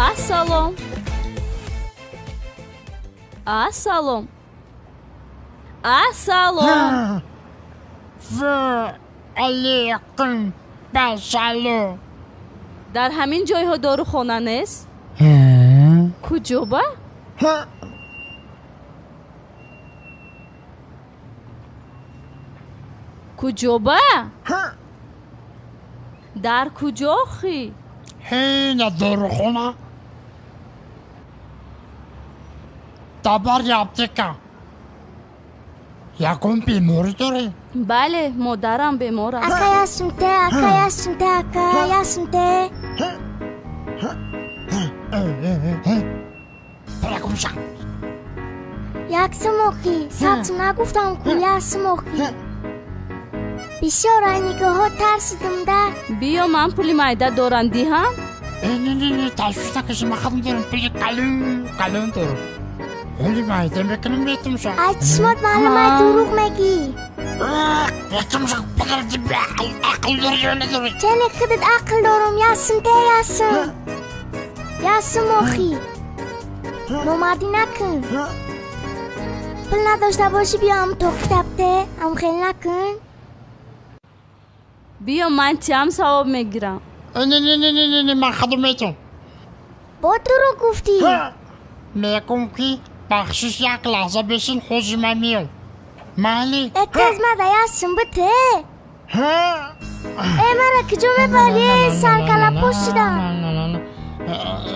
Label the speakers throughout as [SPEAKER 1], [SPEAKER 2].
[SPEAKER 1] Assalom. Assalom. Assalom.
[SPEAKER 2] و علیکم بسلام.
[SPEAKER 1] در همین جایها داروخانه نیست؟ کجا با؟ کجا با؟ در کجا خی؟
[SPEAKER 2] هین داروخانه دبر یابتکا یکم بیماری داری؟
[SPEAKER 1] بله مادرم بیمار است.
[SPEAKER 3] 아까야순대
[SPEAKER 2] برگمشم
[SPEAKER 3] 약스모키 사촌 نگفتم کو 약스모키 بیشتر نگاه ترسیدم ده.
[SPEAKER 1] بیا من پول معده دارم دیهم.
[SPEAKER 2] نه تشویش نکشی من خودم دارم پولی قلون دارم ولی مایده میکنم میتونم شد
[SPEAKER 3] چشمات معلومه دروغ میگی.
[SPEAKER 2] میتونم شد پدر دی به عقل داری یا نداری
[SPEAKER 3] چنه خودت عقل دارم یاسموخی نومدی نکن. پول نداشته باشی بیام تو کتابته ام خیلی نکن.
[SPEAKER 1] بیا من چم ثواب میگیرم.
[SPEAKER 2] نه من خودم میتونم.
[SPEAKER 3] با دروغ گفتی.
[SPEAKER 2] میگم که بخشش یک لحظه بشین خوشی من میام. مالی
[SPEAKER 3] اتاز مده یاسم بته. مرا کجا میبری سرکلا پوشیدم.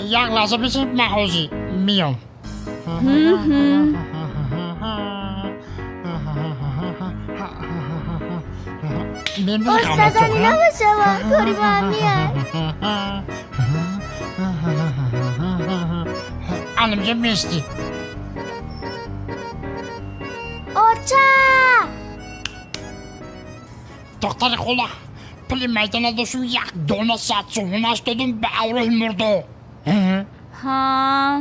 [SPEAKER 2] یک لحظه بشین من خوشی میام.
[SPEAKER 3] استادانی نباشه با کاری با هم میاد.
[SPEAKER 2] Annemciğim misti.
[SPEAKER 3] اوچا
[SPEAKER 2] دختر خولا پلی میدانه داشتم یک دونه ساعت سونش دادم به اوره مرده.
[SPEAKER 1] ها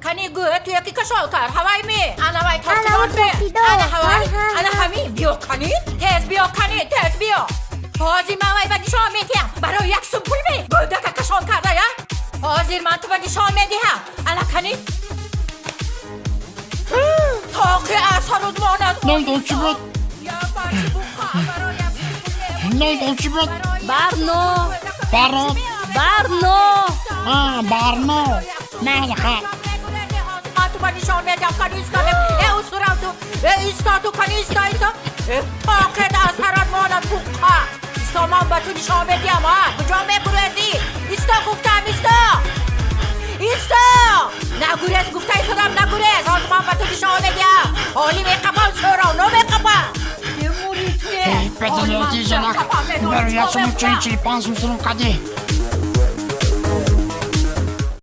[SPEAKER 4] کنی گوه توی یکی کشال کرد هوای می انا وای تاکتور می انا هوای انا همی بیا کنی تز بیا کنی تز بیا حاضر من وای بدی شام میدیم برای یک سوم پول می بوده که کشال کرده یا حاضر من تو بدی شام میدیم انا کنی تاقی اثر رو ماند
[SPEAKER 2] Ne oldu ki bu?
[SPEAKER 4] یا باشی بخوا برای
[SPEAKER 2] Ne oldu ki bu?
[SPEAKER 1] برنو
[SPEAKER 2] Baro.
[SPEAKER 1] برنو
[SPEAKER 2] Barno. Ne ha?
[SPEAKER 4] من تو بدی شام میدیم کنی ایستادم استورم تو ایستادو کنی ایستا تاقی اثر رو ماند بخوا ایستا من با تو شام میدیم کجا میبروزی ایستا گفتم ایستا نگورز گفته ایستادم نگورز حال من با تو شام میدیم حالی میقبم سرا نو میقبم یه موری توی
[SPEAKER 2] Bedeli ödeyeceğim. Böyle yaşamı çayı çayı pansum sınıf kadi.